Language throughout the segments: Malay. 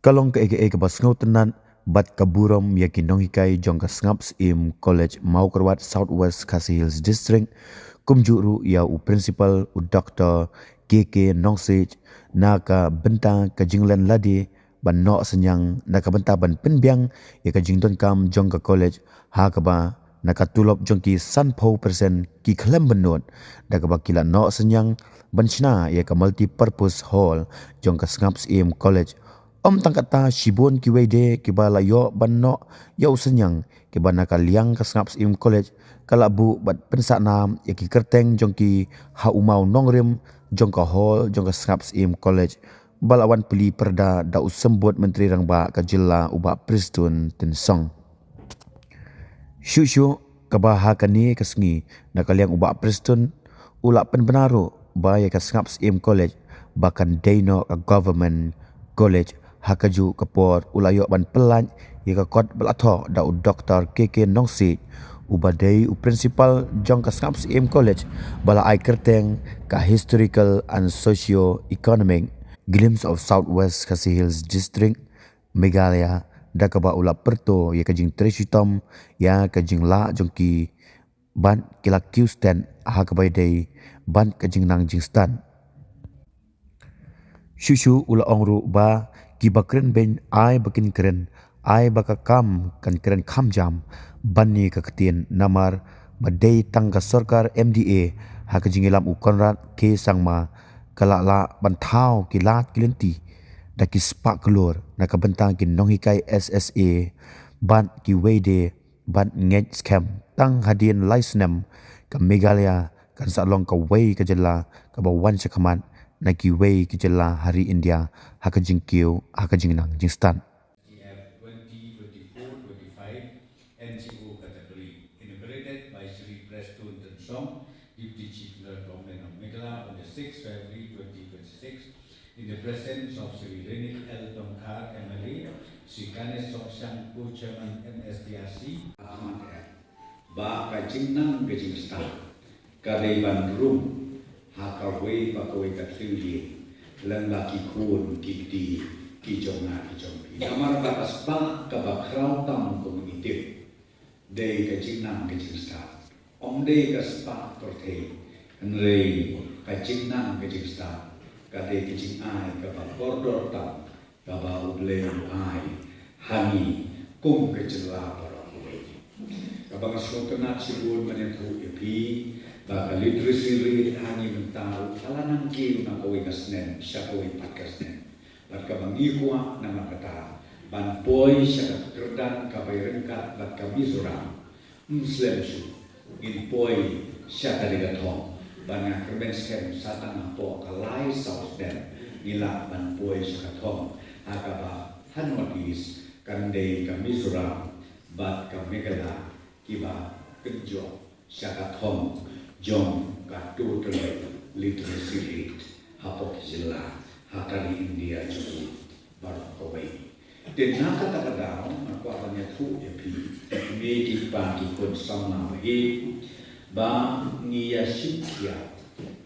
Kalong ke ege bas ngau tenan bat kaburom yakin nong hikai jong ka snaps im college mau kerwat Southwest Khasi Hills District kumjuru ya u principal u Dr. KK Nongsej na ka benta ka jinglan ladi ban no senyang na ka benta ban penbiang ya ka jingdon kam jong ka college ha ka ba na ka tulop jong ki sanpau persen ki klem benot da ka ba kila no senyang ban chna ya ka multi purpose hall jong ka snaps im college tangkata shibon ki wede ki bala yo banno yo senyang ki bana ka liang ka snaps im college kala bu bat pensa nam ya ki kerteng jong ki ha umau nongrim jong ka hall jong ka snaps im college balawan peli perda da usembut menteri rangba ka jilla uba pristun tin song syu ka baha kani kasngi na ka liang uba pristun ula penbenaru ba ya ka snaps im college bahkan deno ka government college hakaju kapor ulayo ban pelan ya ka kot belatho da Dr. KK Nongsi ubadai u principal jong ka snaps im college bala ai kerteng ka historical and socio economic glimpse of Southwest Khasi Hills District Meghalaya da ka ba ula perto ya ka jing tresitom ya ka jing la jong ki ban kila Houston ha ka bai dai ban ka jing nang jing stan Shushu ula ongru ba ki bakren ben ai bakin keren ai baka kam kan keren kam jam bani ka ketien namar badai tangga sarkar MDA ha ka jingilam u konrad ke sangma kala la bantau ki lat kilenti da ki spak kelur na ka bentang ki nonghikai SSA ban ki wede ban ngej scam tang hadien license ka Meghalaya kan sa long ka wei ka jela ka bawan sakaman na ki wei ki jela hari India haka jingkiu haka jingnang jingstan GF 2024-25 NGO category inaugurated by Sri Prestun Tensong, Deputy Chief Government of Meghalaya on the 6th February 2026 in the presence of Sri Renit L. Tongkar MLA, Sri Ganesh Soksang Co-Chairman MSDRC, Ba Kajingnang Gajingstan, Kareban Rum, Hakaway Pakaway Katliwi, Lang Laki Kun Kiti Kijong Kijong Namar batas ba kabakraw tam komuniti day kajinang kajingsta om day kaspa torte nrei kajinang kajingsta kade kajing ai kabakordor tam kabauble ai hani kum kajela parakuwe kabakaslokanat sibun manentu epi baka literacy rate hani mentau alanang kiu na kowe kasnen siya kowe pakasnen bat kabangikwa na makata ban boy siya kerdan kabay rengkat bat kamizoram muslim su in boy siya kaligatong ban nga kermenskem satan na po kalay south den nila ban boy siya katong hakaba hanwadis kanday kamizoram bat kamegala kiba kenjo siya katong jom katu terlebih literacy rate hapok jela hakari India juga baru kawai. Dan nak kata-kata aku akannya tu epi medik bagi kon sama ba ngia sikya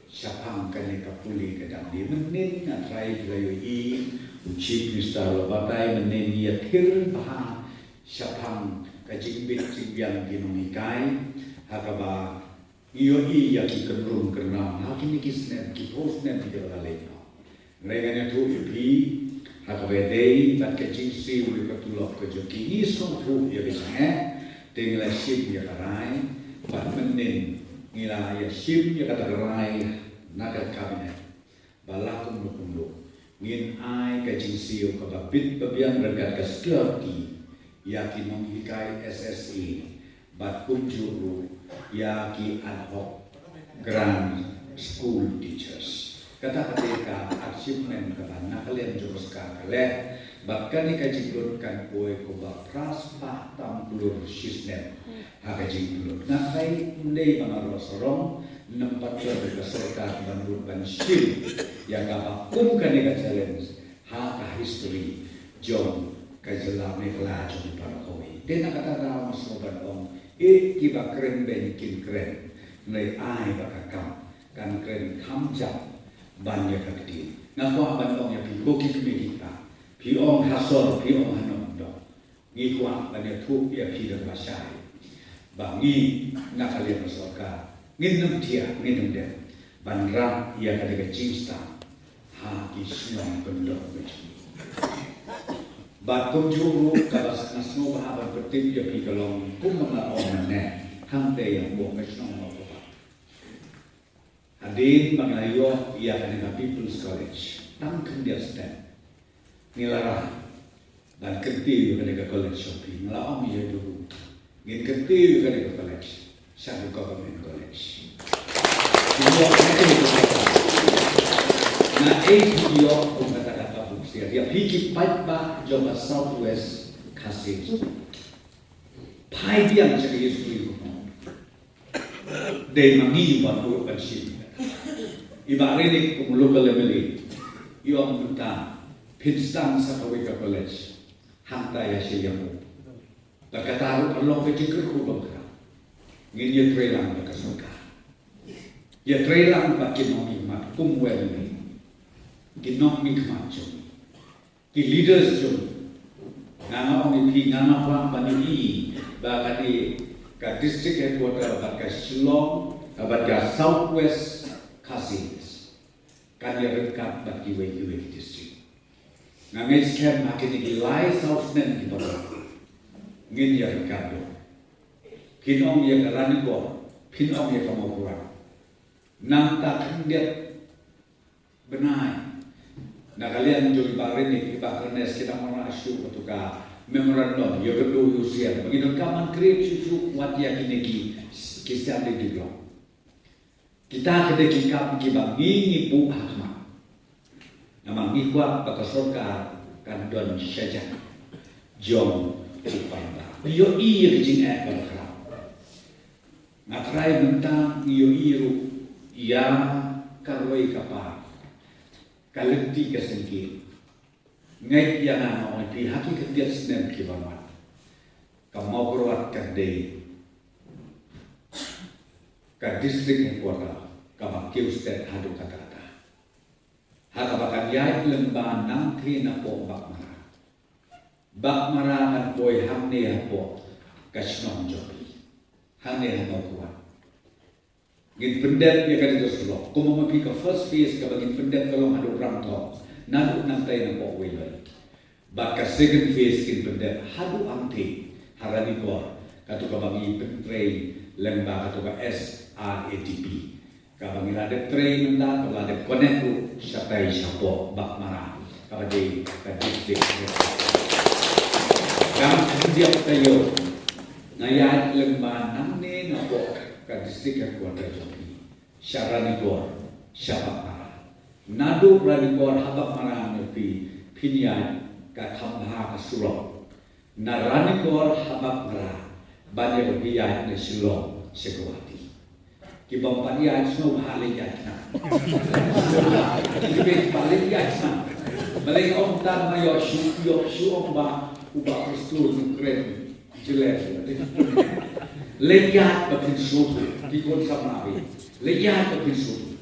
siapang kane kapuli kadang dia menin atrai layu chief minister batai menin ia thir bah siapang kajimbit jibyang ginomikai hakaba iyo iya ki kenrum kenam hakini kisnen ki posnen di dalam Mereka tu ipi hakabedei bat kejisi uli katulok kejoki iso tu ya bisanya tinggal ship ya karai bat menin ngila ya ship ya kata karai naga kabinet balakum nukumlu ngin ai kejisi kababit babian berkat kesekati yakin menghikai SSE bat kunjuru yaki ad hoc grand school teachers kata ketika achievement karena kalian jurus kalian bahkan dikajikan kue kubah praspa tambulur sistem hakaji dulu nah kai mendai mengaruh sorong nempat berkeserta bandur banshil yang apapun kan ika challenge haka history John kajela mekla John parakowi dena kata dalam sobat om kiba keren benkin keren nai ai bakakam kan keren kamjam banyak kaki. Ngaku abang yang pi bukit medika, พี่องฮัสซอลพี่องฮันนองดอกงี้กว่าบันเนี่ยทุกอย่างพี่เดินมาใช้บางงี้นักเรียนประสบการณ์งี้น้ำเทียงี้น้ำเด่นบันรังอยากได้กับจิงสตาหากิสนองเป็นดอกเบี้ยบัดกุมจูรุกับสักนัสโนบาบันปฏิบัติพี่กลองกุมมาออกมันแน่ทั้งเดียงบวกไม่สนองมาปุ๊บHadin mengayo ia dengan People's College tam kendia stand nilara dan kentiu dengan college shopping ngelaong ia dulu ngin kentiu dengan college satu government college semua itu nah dia kata-kata bukti dia pikir pipa Java Southwest kasih pai dia mencari Yesus dari mangi baru bersih Iba ini kumuluk level yang kita pinstan Sakawika College hantai Asiamu. Berkata Allah berjikir kubang kau. Ngin ya trelang berkesuka. Ya trelang bagi nomikmat kumwel ini. Ginok mikmat jom. Ki leaders jom. Nama orang ini nama orang bani bahkan di ke district headquarter bahkan Shillong bahkan Southwest Cousins, kan dia rekat bagi WQW district. Ngambil scam makin di lai Southland di bawah, ngin dia rekat do. Pinong dia kerana go, pinong dia kamu kurang. Nang tak dia benar. Nak kalian jual barang ni kita kernes kita mana asyuk atau ka memorandum, ya kedua usia. Begitu kaman create susu kuat dia kini kisah di blog. Kita kena kikap kibang ini bu ahma. Nama ngikwa bakasoka kan don saja. Jom upanda. Iyo iya kecing balakra. Natrai mentang iyo iru ya karwai kapal. Kalenti kesengki. Ngai yang ana oi pi haki ketiak senen kibamat. Kamau keruat kandai. Ka district headquarter ka Kiu State hadu kata-kata. Haka bakan yai lemba nang thina po bakmara. Bakmara kan boy hamne po kasnong jobi. Hamne hamo kuat. Gin pendet ya kan itu selo. Kuma mapi ka first phase ka bagin pendet kalau hadu ram to. Nadu nang tay na po wilai. Baka second phase kin pendet hadu amti harani ko katu ka bagi pentrain lemba katu ka SRATP. Kabang ilade train nda kabang connect tu sapai sapo bak mara kabang di district. Kam dia tayo ngayat lemba namne napo ka district headquarter joki. Syarani gor syabak mara. Nadu rani gor habak mara nepi pinian ka thambha ka surok. Narani gor habak mara banyak biaya ne silong segawati. Kibang panian snow halik yatna. Kibang balik yatna. Balik om tan mayo shu om ba uba kristul nukren jelek. Lejat bapin sutu dikon samawi. Lejat bapin sutu.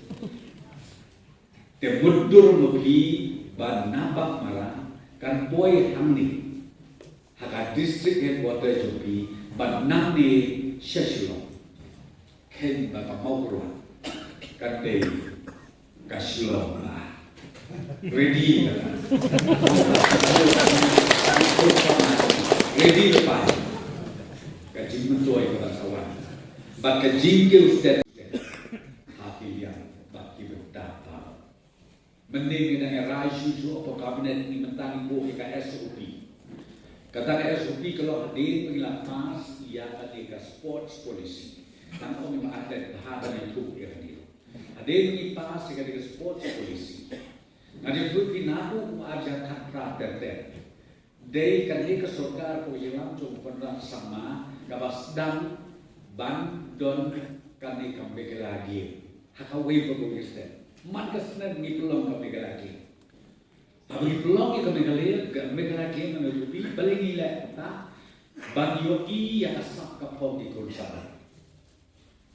Te mudur mepi ban nabak mara kan boy hamni. Haka district headquarter jopi ban namni Sheshulong. Ken bapa mau keluar, kate kasilong lah, ready lah, ready lepas, kajing mentoy pada sawan, bak kajing ke ustad, hati yang baki berdata, mending dengan raju tu apa kabinet ni mentang ibu ika SOP, kata SOP kalau hadir pengilat mas, ia ada ke sports policy. Tanpa memang ada bahagian yang itu yang dia. Ada yang pas dengan sports polisi. Nanti itu pinahu ajar katra terter. Dari kali ke sorkar pujilam cuma pernah sama kabas dan ban don kami kembali lagi. Hakawai bagus deh. Man kesana ni pelong kembali lagi. Tapi pelong kembali lagi menutupi balik nilai tak. Ban yogi yang asap kapal di kursaran.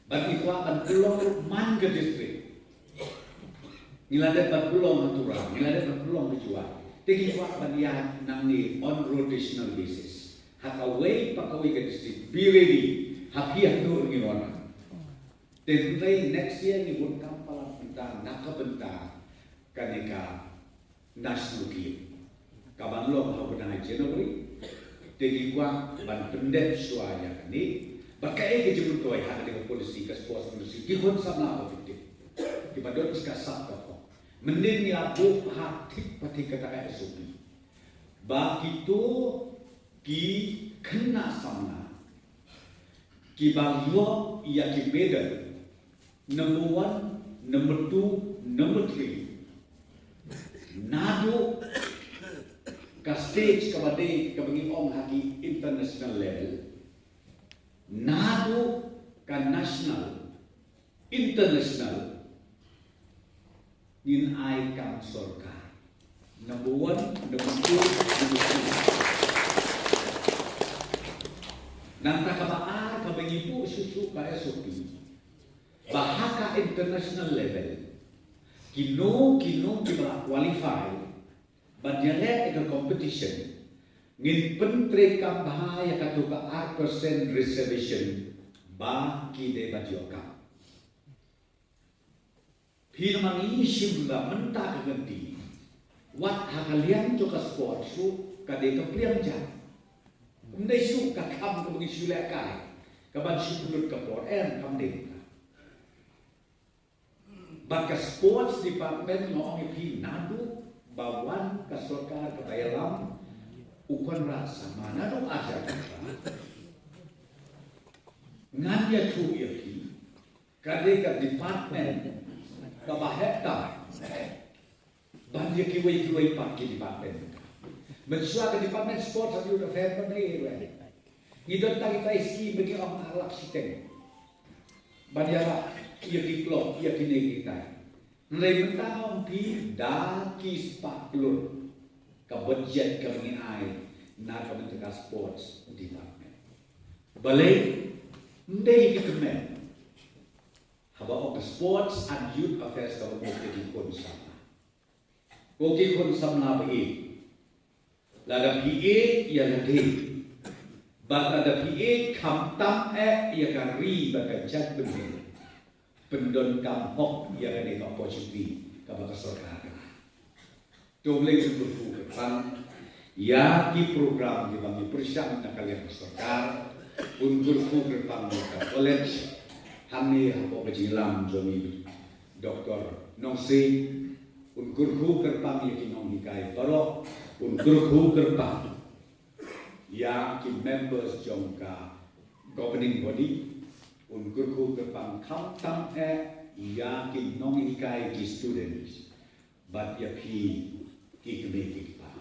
Bagi kuatan pulau man ke distrik, nilai dapat pulau natural, nilai dapat pulau dijual. Tegi wak banyan nang ni on rotational basis. Hakaway pakaway ka district. Be ready. Happy handur ni wana. Tentunya next year ni World Cup pala bentang nakabentang kaneka national game. Kaban lo hau benang Januari. Tegi wak ban pendek suaya ni. Bakai ke jemput toy hak dengan polisi ke sports industry. Kihon sama apa fikir. Kipadot sekasap apa. Mending ni abu hati pati kata SOP. Bagi tu ki kena sama. Ki banglo ia ki medal. Number 1, number 2, number 3. Nado ka stage ka bade ka bagi ong haki international level. Nado ka national, international. In I come Sorka. Number 1, number 2, number 3. Nanta kabaa kabagi po susu ka SOP. Bahaka international level. Kino kita qualify. Banyalet eka competition. Ngin pentre kam bahaya katuka 8% reservation. Ba kide badyoka. Hirman ini simba mentah ganti. Wat hakalian joka sport su kade kepliang jam. Ndai su kakam ke bagi sulakai. Kaban su pulut kapor kam dek. Baka sports department ngomong pi nadu bawan ka sorkar ka dalam ukon rasa mana do aja ka. Nganya tu ya pi. Kade ka department kabaheta banyak kiwai pak di department mensua ke department sport satu udah fair pandai ngidot tadi kita ski bagi orang alak siteng banyak ia di klub ia kini kita nilai mentang pi daki spaklur ke budget ke bagi ai nak kementerian sports department balik ndai kita men About the sports and youth affairs government di Konsam. Koki Konsam na bae. Laga PA ia lade. Bak ada PA kamtam ia kan ri baka chat benih. Pendon kam hok ia kan eka opportunity kabaka sarkar. Tomleng berfu kan ya ki program di bagi persiapan nak kalian sarkar untuk berfu ke college. Kami apa kejilam jomi Dr. Nongsi unkurku kerpang yakin nonghikai barok unkurku kerpang ya ki members jongka governing body unkurku kerpang kamtam ya ki nonghikai ki students but ya pi ki committee pa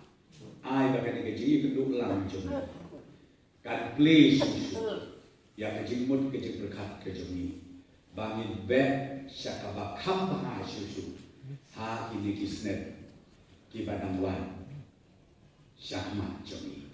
ai bakan keji kenduk lam jomi kan play ya kejimut kejim berkat kejomi bangin bet syakaba kambah susu ha ini kisnet ki badang wan syahmat jomi